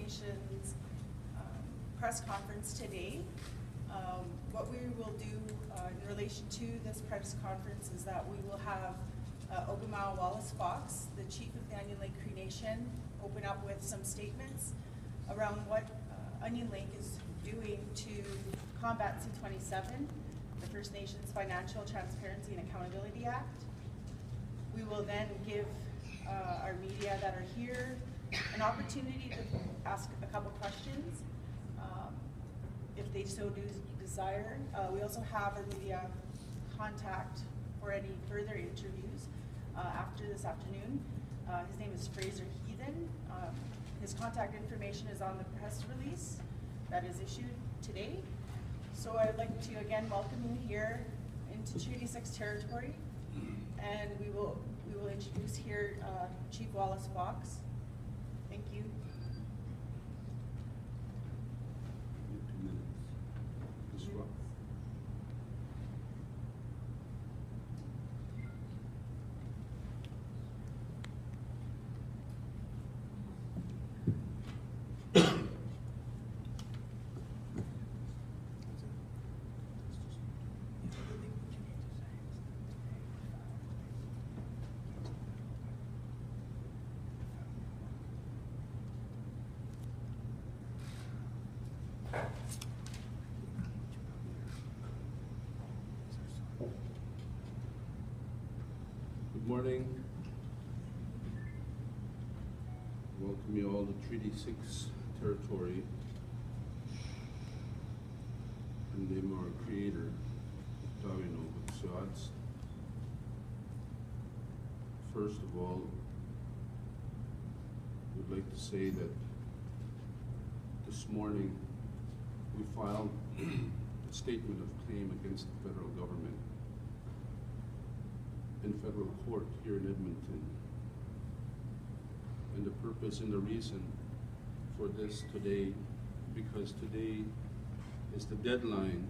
Nations press conference today. What we will do in relation to this press conference is that we will have Ogama Wallace Fox, the Chief of the Onion Lake Cree Nation, open up with some statements around what Onion Lake is doing to combat C-27, the First Nations Financial Transparency and Accountability Act. We will then give our media that are here an opportunity to ask a couple questions, if they so do desire. We also have our media contact for any further interviews after this afternoon. His name is Fraser Heathen. His contact information is on the press release that is issued today. So I'd like to again welcome you here into Treaty 6 territory, and we will introduce here Chief Wallace Fox. Thank you. Good morning. Welcome you all to Treaty 6 territory. In the name of our Creator, Tawino Butsuats. First of all, we'd like to say that this morning we filed a statement of claim against the federal government in federal court here in Edmonton. And the purpose and the reason for this today, because today is the deadline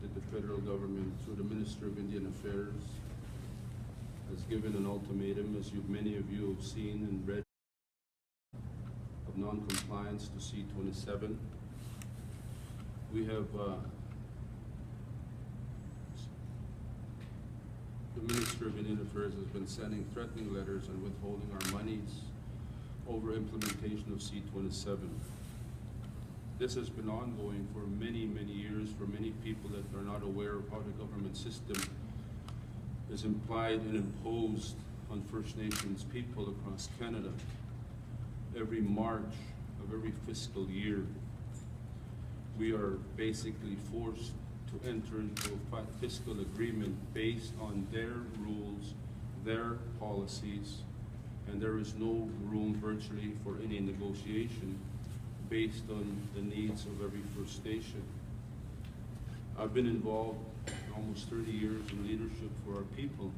that the federal government, through the Minister of Indian Affairs, has given an ultimatum, as many of you have seen and read, of non-compliance to C-27. We have the Minister of Indian Affairs has been sending threatening letters and withholding our monies over implementation of C-27. This has been ongoing for many, many years for many people that are not aware of how the government system is implied and imposed on First Nations people across Canada. Every March of every fiscal year, we are basically forced to enter into a fiscal agreement based on their rules, their policies, and there is no room virtually for any negotiation based on the needs of every First Nation. I've been involved almost 30 years in leadership for our people,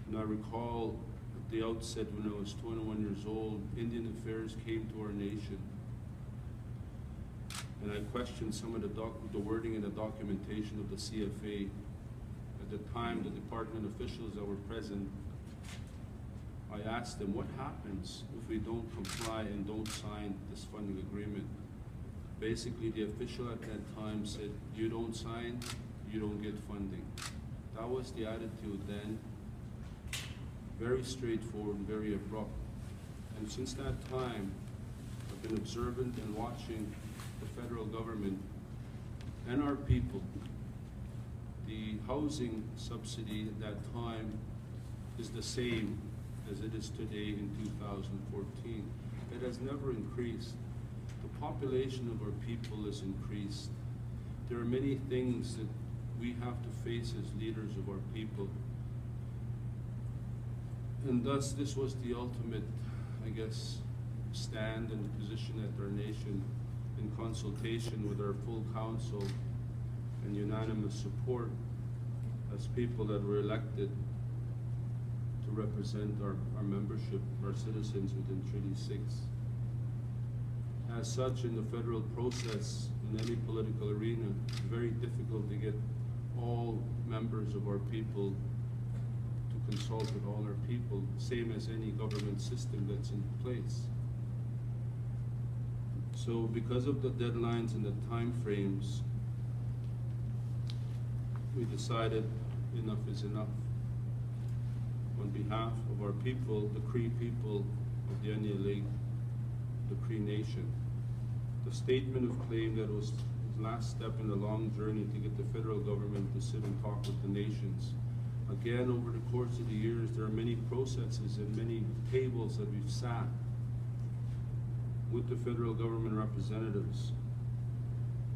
and I recall at the outset when I was 21 years old, Indian Affairs came to our nation, and I questioned some of the wording and the documentation of the CFA. At the time, the department officials that were present, I asked them, what happens if we don't comply and don't sign this funding agreement? Basically, the official at that time said, you don't sign, you don't get funding. That was the attitude then, very straightforward and very abrupt. And since that time, I've been observant and watching the federal government and our people. The housing subsidy at that time is the same as it is today in 2014. It has never increased. The population of our people has increased. There are many things that we have to face as leaders of our people. And thus, this was the ultimate, I guess, stand and position at our nation in consultation with our full council and unanimous support as people that were elected to represent our membership, our citizens within Treaty 6. As such, in the federal process, in any political arena, it's very difficult to get all members of our people to consult with all our people, same as any government system that's in place. So because of the deadlines and the time frames, we decided enough is enough. On behalf of our people, the CREE people of the Onion Lake, the CREE Nation, the statement of claim that was the last step in a long journey to get the federal government to sit and talk with the nations. Again, over the course of the years, there are many processes and many tables that we've sat with the federal government representatives,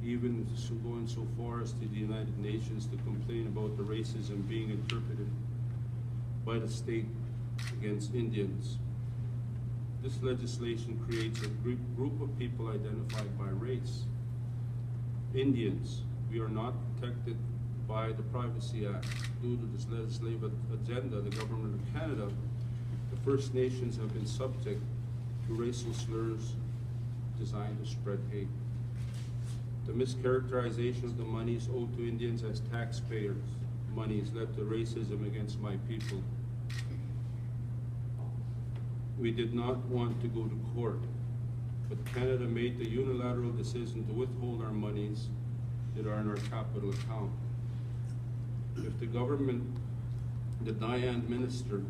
even going so far as to the United Nations to complain about the racism being interpreted by the state against Indians. This legislation creates a group of people identified by race. Indians, we are not protected by the Privacy Act. Due to this legislative agenda, the government of Canada, the First Nations have been subject to racial slurs designed to spread hate. The mischaracterization of the monies owed to Indians as taxpayers' monies led to racism against my people. We did not want to go to court, but Canada made the unilateral decision to withhold our monies that are in our capital account. If the government, the Diane minister,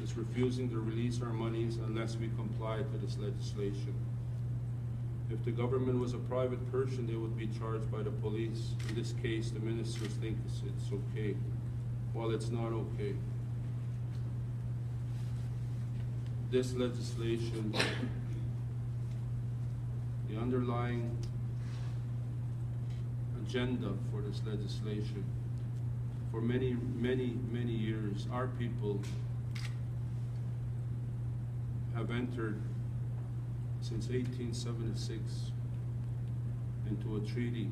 is refusing to release our monies unless we comply to this legislation. If the government was a private person, they would be charged by the police. In this case, the ministers think it's okay. Well, it's not okay. This legislation, the underlying agenda for this legislation, for many, many, many years, our people have entered since 1876 into a treaty.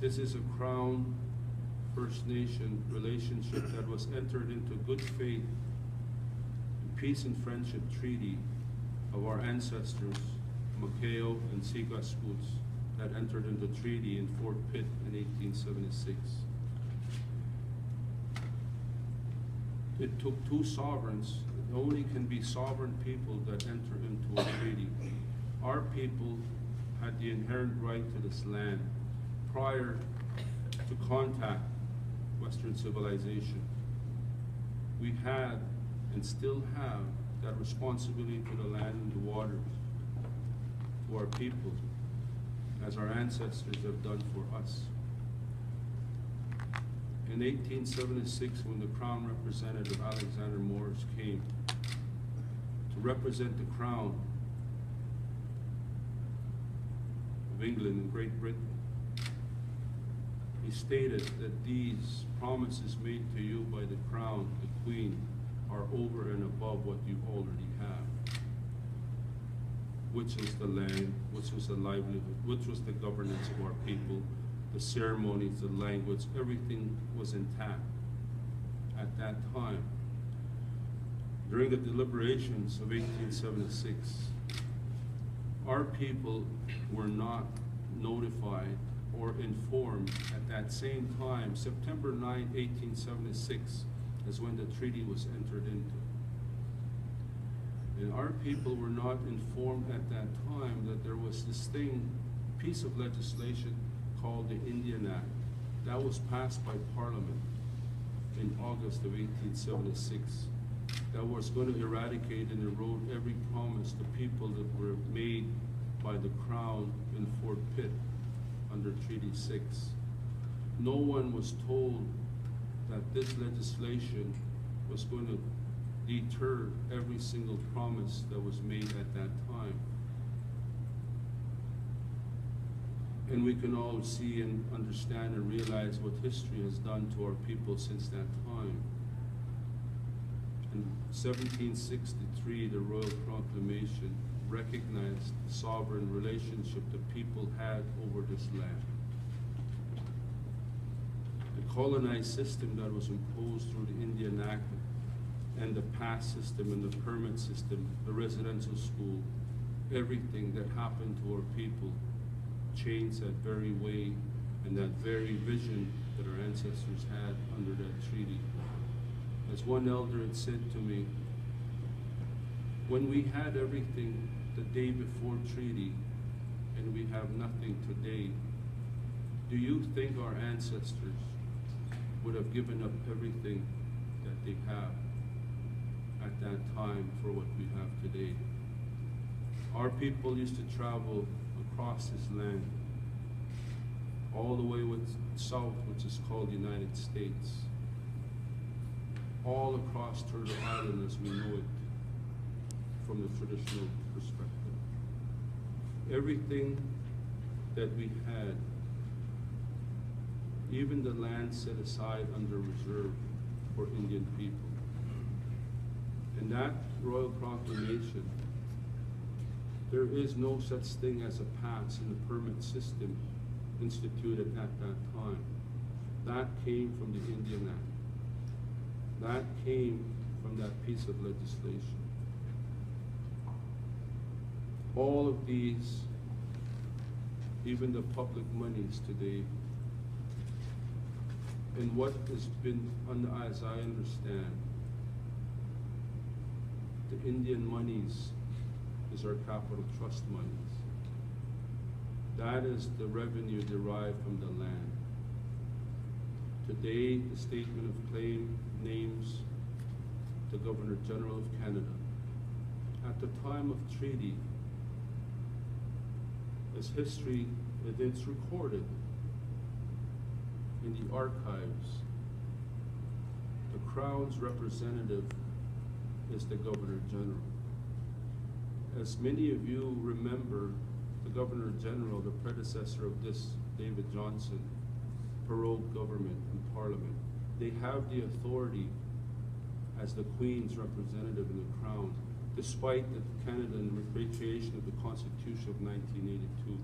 This is a Crown First Nation relationship that was entered into good faith, peace and friendship treaty of our ancestors, Macao and Sigaskuts, that entered into treaty in Fort Pitt in 1876. It took two sovereigns. It only can be sovereign people that enter into a treaty. Our people had the inherent right to this land prior to contact Western civilization. We had and still have that responsibility to the land and the waters, to our people, as our ancestors have done for us. In 1876, when the Crown Representative Alexander Morris came to represent the Crown of England and Great Britain, he stated that these promises made to you by the Crown, the Queen, are over and above what you already have, which was the land, which was the livelihood, which was the governance of our people, the ceremonies, the language, everything was intact at that time. During the deliberations of 1876, our people were not notified or informed at that same time. September 9, 1876 is when the treaty was entered into. And our people were not informed at that time that there was this piece of legislation called the Indian Act. That was passed by Parliament in August of 1876. That was going to eradicate and erode every promise to people that were made by the Crown in Fort Pitt under Treaty 6. No one was told that this legislation was going to deter every single promise that was made at that time. And we can all see and understand and realize what history has done to our people since that time. In 1763, the Royal Proclamation recognized the sovereign relationship the people had over this land. The colonized system that was imposed through the Indian Act and the pass system and the permit system, the residential school, everything that happened to our people changed that very way and that very vision that our ancestors had under that treaty. As one elder had said to me, When we had everything the day before treaty and we have nothing today, do you think our ancestors would have given up everything that they have at that time for what we have today? Our people used to travel across this land, all the way south, which is called the United States, all across Turtle Island as we know it from the traditional perspective. Everything that we had, even the land set aside under reserve for Indian people. And that royal proclamation, there is no such thing as a pass in the permit system instituted at that time. That came from the Indian Act. That came from that piece of legislation. All of these, even the public monies today, and what has been, as I understand, the Indian monies is our capital trust monies. That is the revenue derived from the land. Today, the statement of claim names the Governor General of Canada. At the time of treaty, as history, it's recorded in the archives, the Crown's representative is the Governor General. As many of you remember, the Governor General, the predecessor of this, David Johnson, prorogued government and Parliament. They have the authority as the Queen's representative in the Crown, despite the Canadian repatriation of the Constitution of 1982.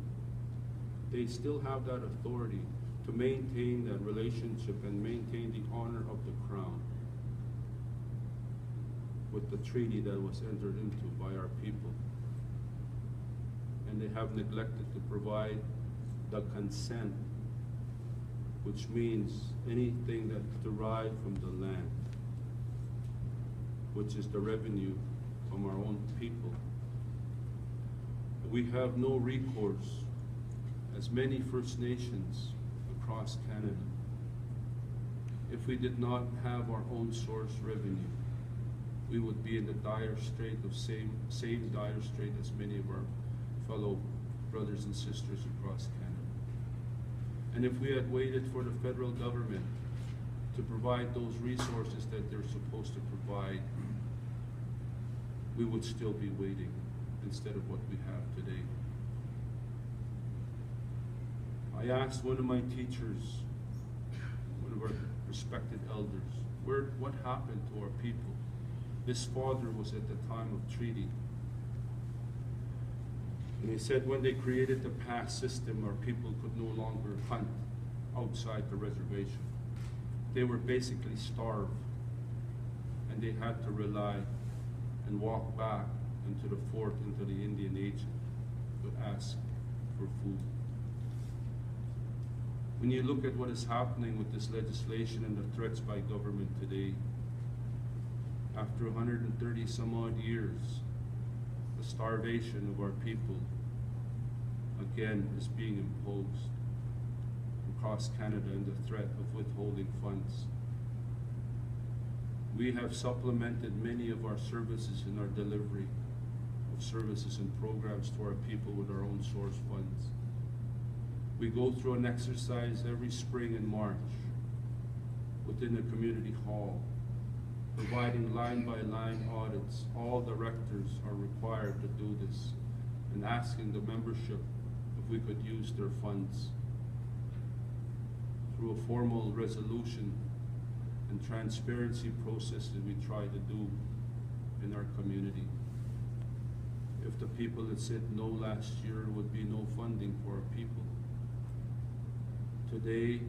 They still have that authority to maintain that relationship and maintain the honor of the Crown with the treaty that was entered into by our people. And they have neglected to provide the consent, which means anything that's derived from the land, which is the revenue from our own people. We have no recourse, as many First Nations across Canada. If we did not have our own source revenue, we would be in the dire strait of same dire strait as many of our fellow brothers and sisters across Canada. And if we had waited for the federal government to provide those resources that they're supposed to provide, we would still be waiting instead of what we have today. I asked one of my teachers, one of our respected elders, what happened to our people? His father was at the time of treaty. And he said when they created the pass system, our people could no longer hunt outside the reservation. They were basically starved, and they had to rely and walk back into the fort, into the Indian agent, to ask for food. When you look at what is happening with this legislation and the threats by government today, after 130 some odd years, the starvation of our people again is being imposed across Canada, and the threat of withholding funds. We have supplemented many of our services in our delivery of services and programs to our people with our own source funds. We go through an exercise every spring and March within the community hall, providing line-by-line audits. All directors are required to do this, and asking the membership if we could use their funds. Through a formal resolution and transparency process that we try to do in our community. If the people that said no last year would be no funding for our people, today,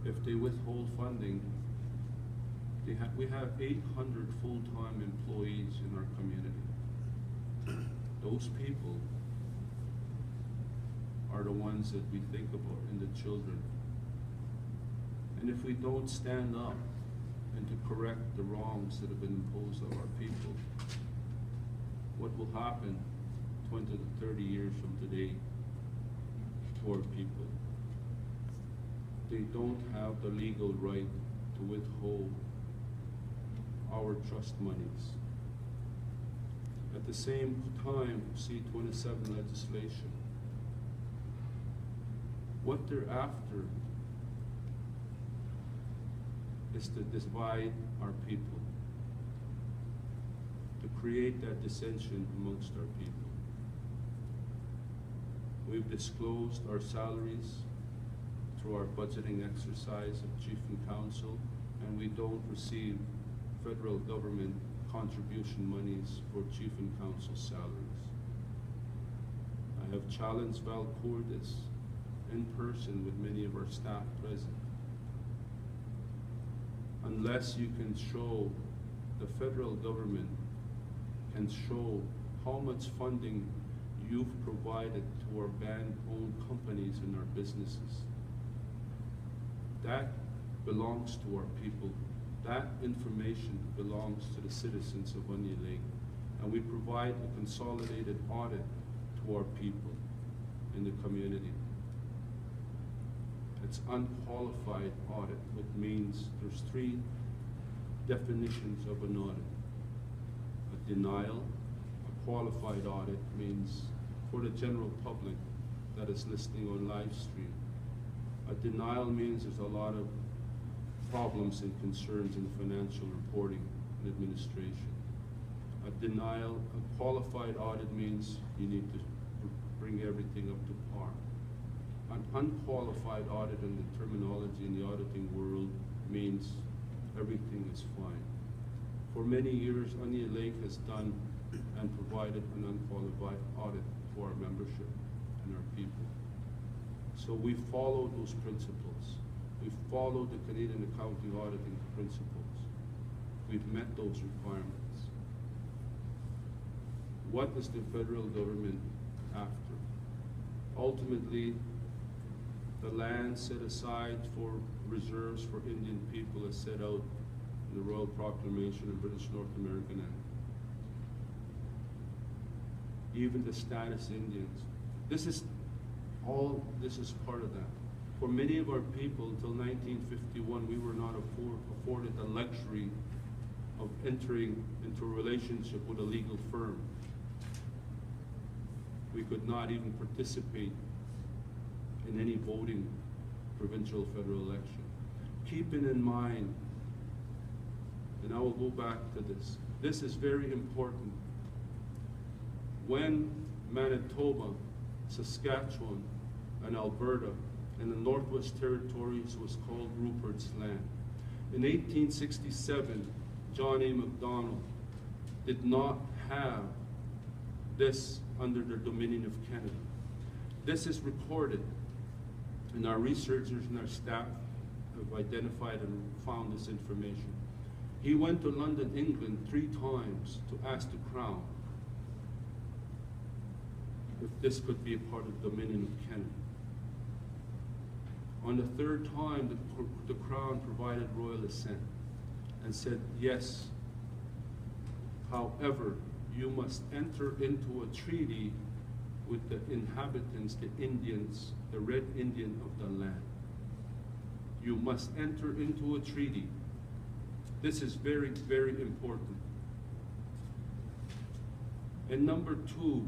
if they withhold funding, we have 800 full-time employees in our community. Those people are the ones that we think about, and the children. And if we don't stand up and to correct the wrongs that have been imposed on our people, what will happen 20 to 30 years from today to our people? They don't have the legal right to withhold our trust monies. At the same time, C-27 legislation, what they're after is to divide our people, to create that dissension amongst our people. We've disclosed our salaries through our budgeting exercise of Chief and Council, and we don't receive federal government contribution monies for Chief and Council salaries. I have challenged Val Cordes in person with many of our staff present. Unless you can show, the federal government can show how much funding you've provided to our band-owned companies and our businesses, that belongs to our people. That information belongs to the citizens of Onion Lake, and we provide a consolidated audit to our people in the community. It's unqualified audit, which means there's three definitions of an audit. A denial, a qualified audit means for the general public that is listening on live stream. A denial means there's a lot of problems and concerns in financial reporting and administration. A denial, a qualified audit means you need to bring everything up to par. An unqualified audit in the terminology in the auditing world means everything is fine. For many years, Onion Lake has done and provided an unqualified audit for our membership and our people. So we follow those principles. We follow the Canadian accounting auditing principles. We've met those requirements. What is the federal government after? Ultimately, the land set aside for reserves for Indian people is set out in the Royal Proclamation of British North American Act. Even the status Indians. This is part of that. For many of our people, until 1951, we were not afforded the luxury of entering into a relationship with a legal firm. We could not even participate in any voting provincial federal election. Keeping in mind, and I will go back to this is very important. When Manitoba, Saskatchewan, and Alberta and the Northwest Territories was called Rupert's Land. In 1867, John A. Macdonald did not have this under the dominion of Canada. This is recorded, and our researchers and our staff have identified and found this information. He went to London, England 3 times to ask the Crown if this could be a part of the dominion of Canada. On the 3rd time, the Crown provided royal assent and said, yes, however, you must enter into a treaty with the inhabitants, the Indians, the Red Indian of the land. You must enter into a treaty. This is very, very important. And number 2,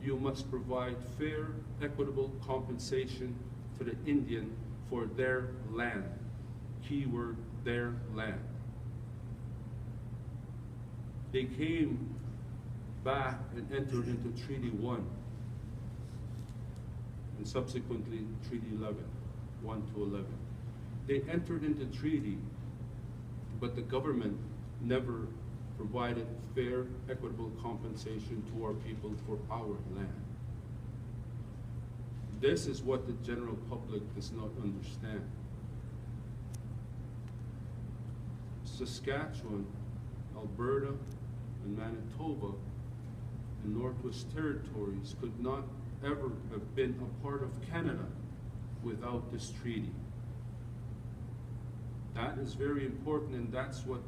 you must provide fair, equitable compensation to the Indian for their land. Keyword, their land. They came back and entered into Treaty 1 and subsequently Treaty 11, 1 to 11. They entered into treaty, but the government never provided fair, equitable compensation to our people for our land. This is what the general public does not understand. Saskatchewan, Alberta, and Manitoba and Northwest Territories could not ever have been a part of Canada without this treaty. That is very important, and that's what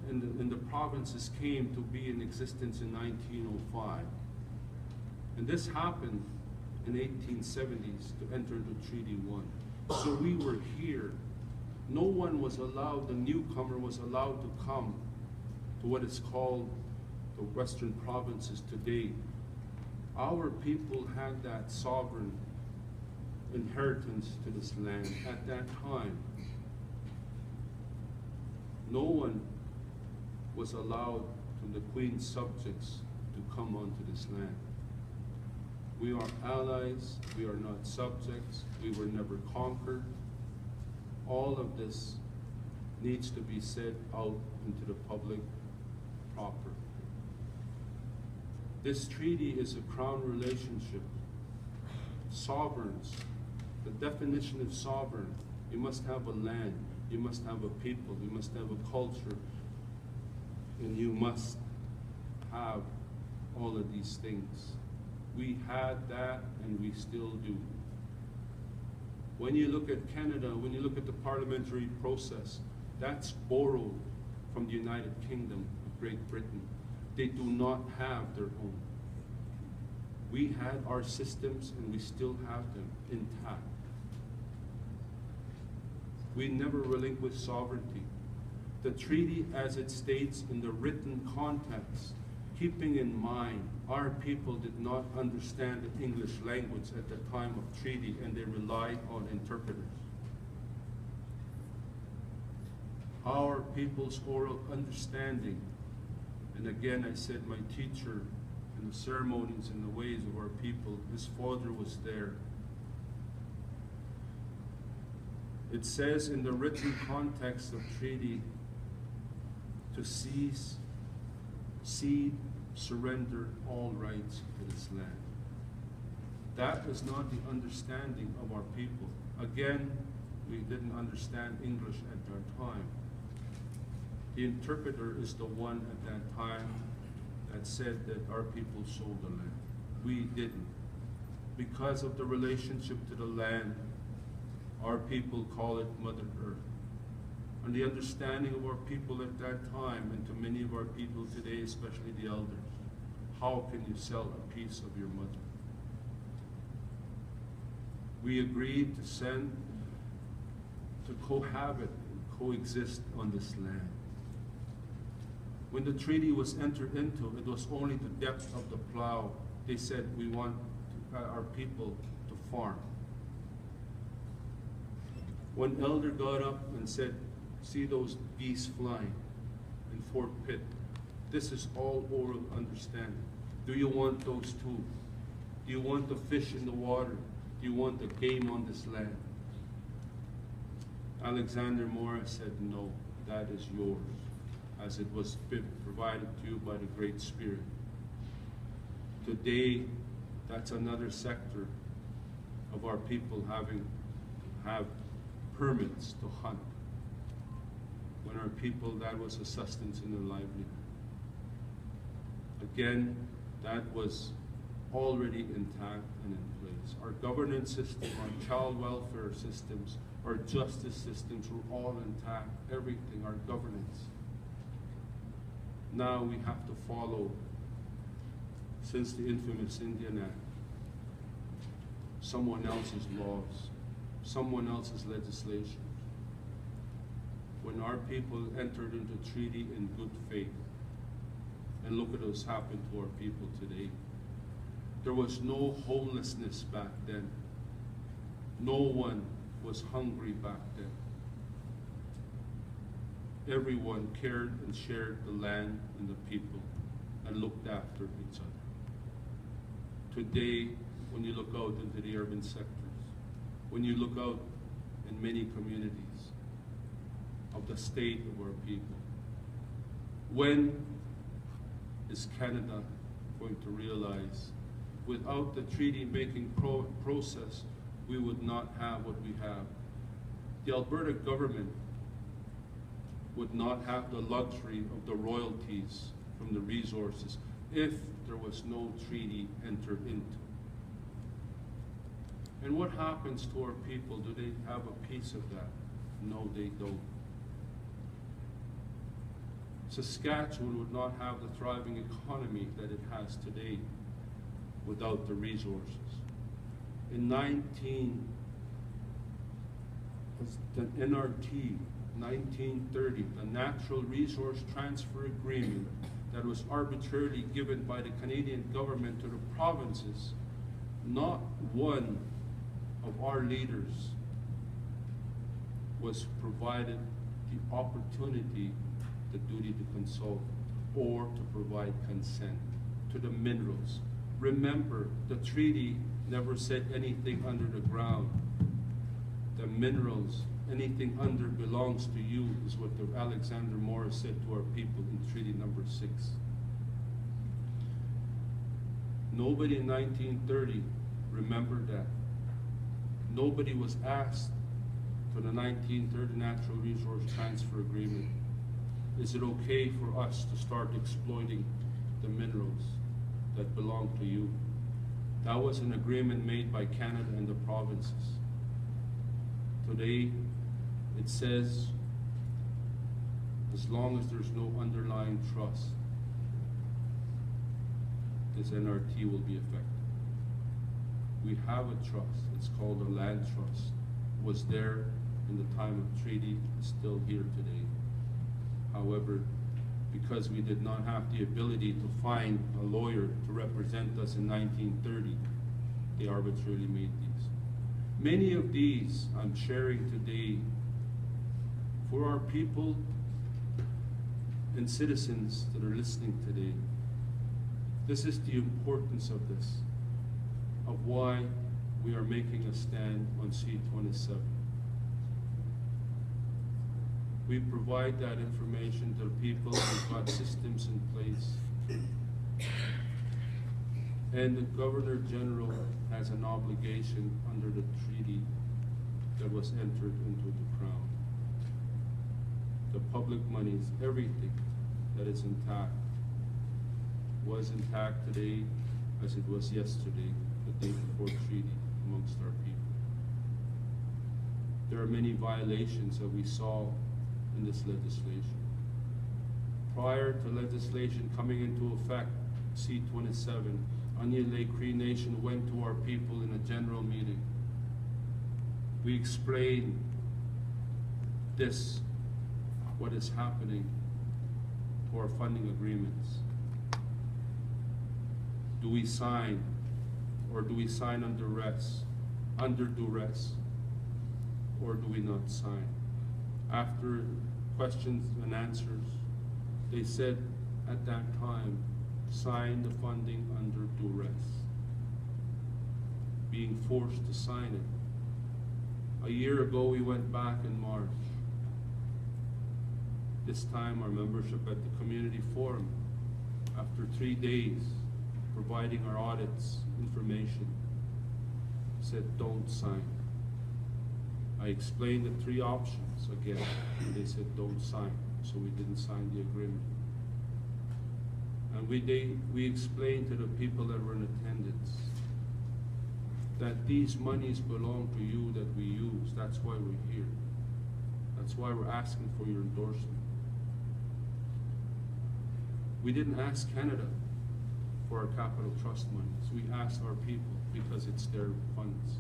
in the provinces came to be in existence in 1905. And this happened in 1870s to enter into Treaty 1. So we were here. No one was allowed, the newcomer was allowed to come to what is called the Western provinces today. Our people had that sovereign inheritance to this land at that time. No one was allowed from the Queen's subjects to come onto this land. We are allies, we are not subjects, we were never conquered. All of this needs to be said out into the public proper. This treaty is a crown relationship. Sovereigns, the definition of sovereign, you must have a land, you must have a people, you must have a culture, and you must have all of these things. We had that, and we still do. When you look at Canada, when you look at the parliamentary process, that's borrowed from the United Kingdom of Great Britain. They do not have their own. We had our systems, and we still have them intact. We never relinquished sovereignty. The treaty, as it states in the written context, keeping in mind our people did not understand the English language at the time of treaty, and they relied on interpreters. Our people's oral understanding, and again I said my teacher and the ceremonies and the ways of our people, his father was there. It says in the written context of treaty to cease, cede, surrender all rights to this land. That is not the understanding of our people. Again, we didn't understand English at that time. The interpreter is the one at that time that said that our people sold the land. We didn't. Because of the relationship to the land, our people call it Mother Earth. And the understanding of our people at that time, and to many of our people today, especially the elders, how can you sell a piece of your mother? We agreed to send, to cohabit and coexist on this land. When the treaty was entered into, it was only the depth of the plow. They said, we want our people to farm. One elder got up and said, see those geese flying in Fort Pitt. This is all oral understanding. Do you want those too? Do you want the fish in the water? Do you want the game on this land? Alexander Morris said, no, that is yours, as it was provided to you by the Great Spirit. Today, that's another sector of our people have permits to hunt. When our people, that was a sustenance in their livelihood. Again, that was already intact and in place. Our governance system, our child welfare systems, our justice systems were all intact, everything, our governance. Now we have to follow, since the infamous Indian Act, someone else's laws, someone else's legislation. When our people entered into treaty in good faith, and look at what's happened to our people today. There was no homelessness back then. No one was hungry back then. Everyone cared and shared the land and the people and looked after each other. Today, when you look out into the urban sectors, when you look out in many communities of the state of our people, when is Canada going to realize without the treaty-making process, we would not have what we have? The Alberta government would not have the luxury of the royalties from the resources if there was no treaty entered into. And what happens to our people? Do they have a piece of that? No, they don't. Saskatchewan would not have the thriving economy that it has today without the resources. In the NRT, 1930, the Natural Resource Transfer Agreement that was arbitrarily given by the Canadian government to the provinces, not one of our leaders was provided the opportunity, the duty to consult, or to provide consent to the minerals. Remember, the treaty never said anything under the ground. The minerals, anything under belongs to you, is what the Alexander Morris said to our people in Treaty Number 6. Nobody in 1930 remembered that. Nobody was asked for the 1930 Natural Resource Transfer Agreement, is it okay for us to start exploiting the minerals that belong to you? That was an agreement made by Canada and the provinces. Today, it says, as long as there's no underlying trust, this NRT will be effective. We have a trust, it's called a land trust. It was there in the time of treaty, it's still here today. However, because we did not have the ability to find a lawyer to represent us in 1930, they arbitrarily made these. Many of these I'm sharing today for our people and citizens that are listening today. This is the importance of this, of why we are making a stand on C-27. We provide that information to the people. We've got systems in place. And the Governor General has an obligation under the treaty that was entered into the Crown. The public monies, everything that is intact, was intact today as it was yesterday, the day before treaty, amongst our people. There are many violations that we saw in this legislation. Prior to legislation coming into effect, C-27, Onion Lake Cree Nation went to our people in a general meeting. We explained this, what is happening to our funding agreements. Do we sign, or do we sign under duress, or do we not sign? After questions and answers, they said at that time, sign the funding under duress, being forced to sign it. A year ago, we went back in March. This time, our membership at the community forum, after 3 days, providing our audits information, said don't sign. I explained the 3 options again, and they said don't sign, so we didn't sign the agreement. And we explained to the people that were in attendance that these monies belong to you that we use. That's why we're here. That's why we're asking for your endorsement. We didn't ask Canada for our capital trust monies. We asked our people because it's their funds.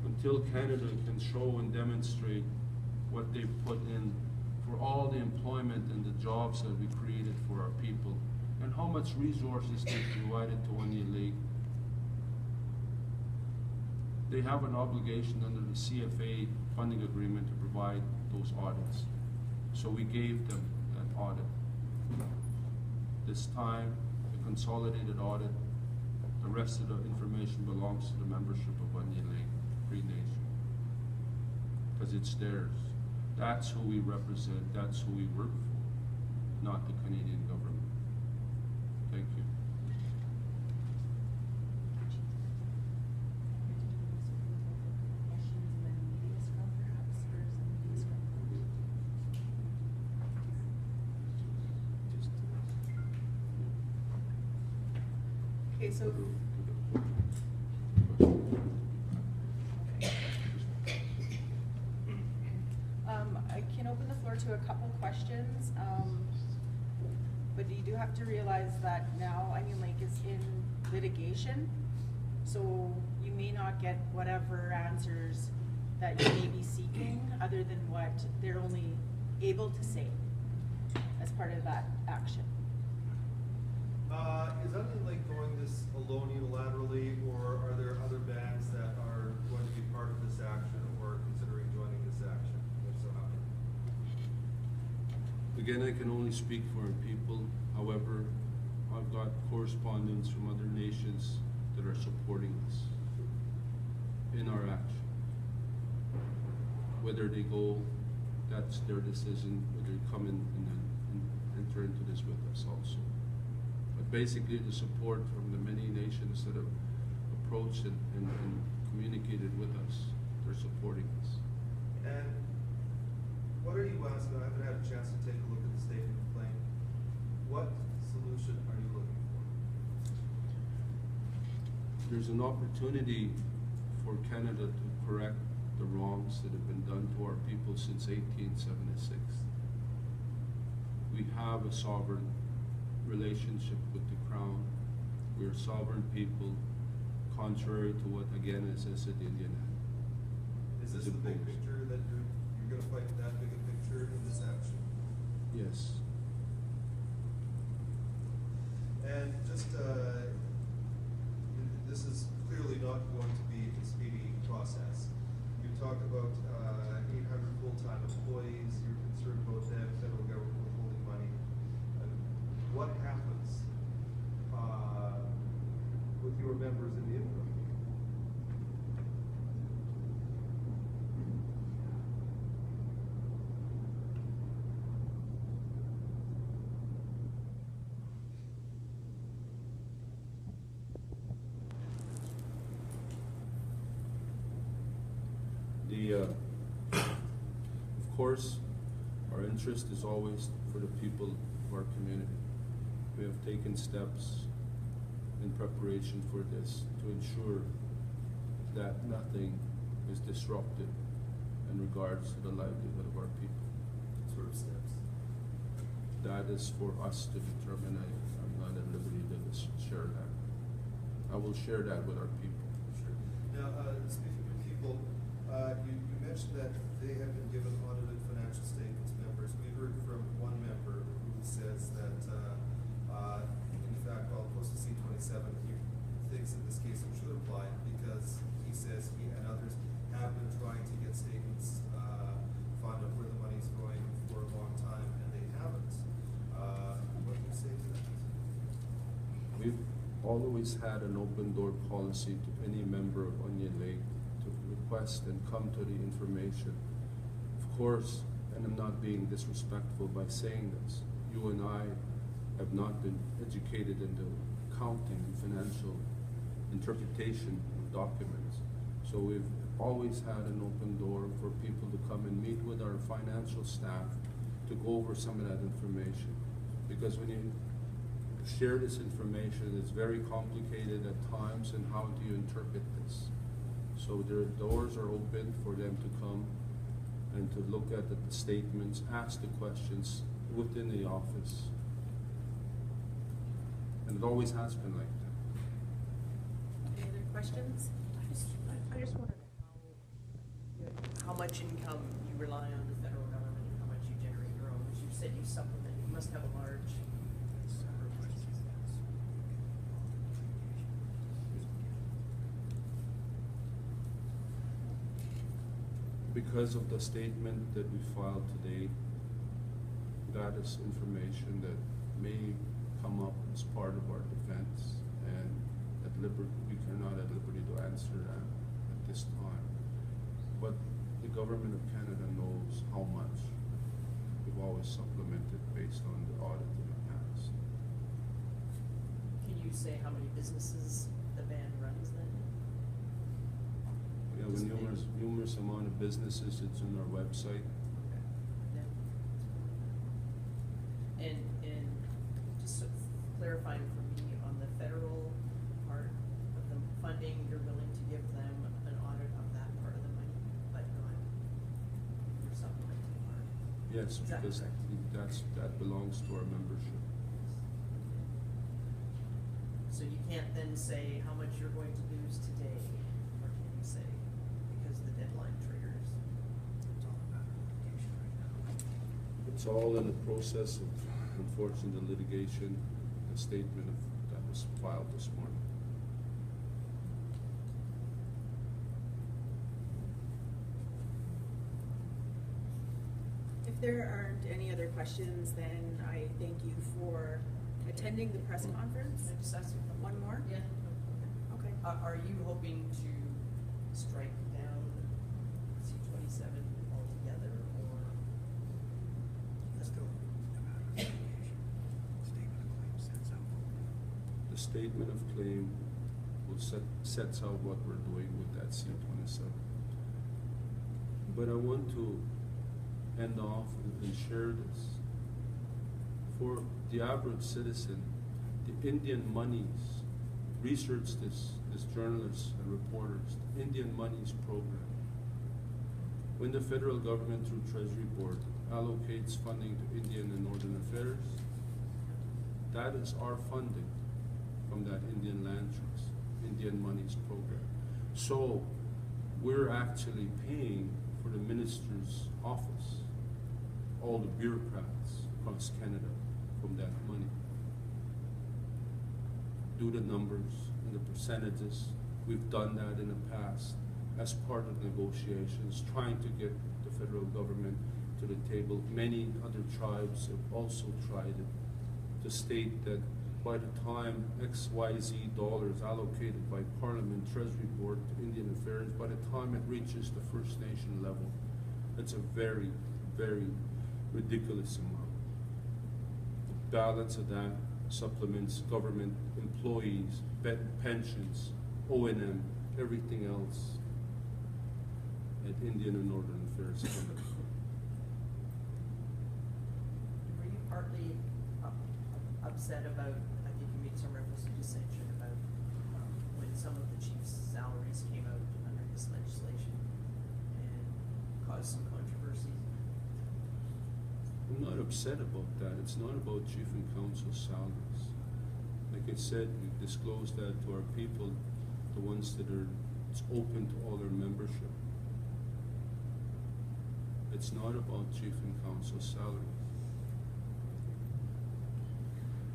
Until Canada can show and demonstrate what they've put in for all the employment and the jobs that we created for our people, and how much resources they provided to Onion Lake, they have an obligation under the CFA funding agreement to provide those audits. So we gave them that audit. This time, the consolidated audit, the rest of the information belongs to the membership of Onion Lake Cree Nation, because it's theirs. That's who we represent, that's who we work for, not the Canadian government. Thank you. Okay, so I can open the floor to to a couple questions, but you do have to realize that now Onion Lake is in litigation, so you may not get whatever answers that you may be seeking, other than what they're only able to say as part of that action. Is Onion Lake going this alone unilaterally, or are there other bands that are going to be part of this action or considering joining this action? If so, how many? Again, I can only speak for our people. However, I've got correspondence from other nations that are supporting us in our action. Whether they go, that's their decision, whether they come in and enter into this with us also. But basically, the support from the many nations that have approached and communicated with us, they're supporting us. And what are you asking? I haven't had a chance to take a look at the statement of claim. What solution are you looking for? There's an opportunity for Canada to correct the wrongs that have been done to our people since 1876. We have a sovereign relationship with the Crown. We are sovereign people, contrary to what, again, is as the Indian Act. Is this the big picture that you're going to fight that big a picture in this action? Yes. And just, this is clearly not going to be a speedy process. You talked about 800 full-time employees. You're concerned about them, federal government withholding money. What happens with your members in the interim? Of course, our interest is always for the people of our community. We have taken steps in preparation for this to ensure that nothing is disrupted in regards to the livelihood of our people. What sort of steps? That is for us to determine. I'm not at liberty to share that. I will share that with our people. Sure. Now, speaking of people, you mentioned that they have been given audited financial statements. Members, we heard from one member who says that, in fact, while opposed to C-27, he thinks that this case should apply because he says he and others have been trying to get statements, find out where the money's going for a long time, and they haven't. What do you say to that? We've always had an open door policy to any member of Onion Lake to request and come to the information. Of course, and I'm not being disrespectful by saying this, you and I have not been educated in the accounting and financial interpretation of documents. So we've always had an open door for people to come and meet with our financial staff to go over some of that information. Because when you share this information, it's very complicated at times, and how do you interpret this? So their doors are open for them to come and to look at the statements, ask the questions within the office. And it always has been like that. Any other questions? I just wondered how much income you rely on the federal government and how much you generate your own, because you said you supplement, you must have a large. Because of the statement that we filed today, that is information that may come up as part of our defense, and at liberty, we cannot at liberty to answer that at this time. But the government of Canada knows how much we've always supplemented based on the audit in the past. Can you say how many businesses the band runs then? We have a numerous amount of businesses. It's on our website. Okay. Yeah. And just sort of clarifying for me on the federal part of the funding, you're willing to give them an audit of that part of the money, but not your supplemental part? Yes, Is that because correct? that belongs to our membership. So you can't then say how much you're going to lose today, or can you say, because the deadline triggers? It's all about litigation right now. It's all in the process of, unfortunately, the litigation, the statement that was filed this morning. If there aren't any other questions, then I thank you for attending the press conference. Can I just ask you One more? Yeah. Okay. Are you hoping to strike down C-27 altogether, or? Let's go. Statement of claim sets out. The statement of claim will sets out what we're doing with that C-27. But I want to end off and share this. For the average citizen, the Indian monies, research this as journalists and reporters, the Indian monies program. When the federal government through Treasury Board allocates funding to Indian and Northern Affairs, that is our funding from that Indian Land Trust, Indian monies program. So we're actually paying for the minister's office, all the bureaucrats across Canada from that money. Do the numbers and the percentages. We've done that in the past as part of negotiations, trying to get the federal government to the table. Many other tribes have also tried it, to state that by the time XYZ dollars allocated by Parliament, Treasury Board to Indian Affairs, by the time it reaches the First Nation level, it's a very, very ridiculous amount. The balance of that supplements government employees, pensions, O&M, everything else at Indian and Northern Affairs Canada. Were you partly upset about, I think you made some reference to dissension about when some of the chiefs' salaries came out under this legislation and caused some controversy? I'm not upset about that. It's not about chief and council salaries. Like I said, we disclosed that to our people, the ones that are, it's open to all their membership. It's not about chief and council salaries.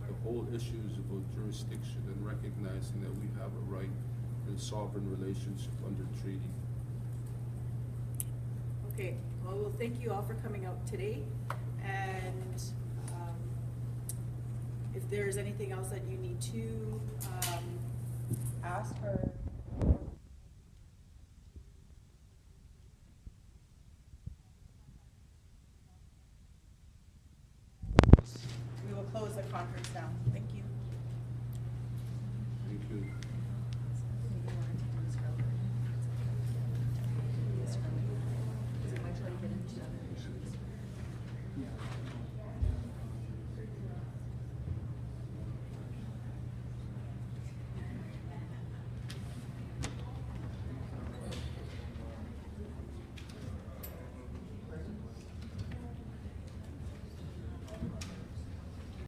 The whole issue is about jurisdiction and recognizing that we have a right and sovereign relationship under treaty. Okay, well, thank you all for coming out today. And if there's anything else that you need to ask or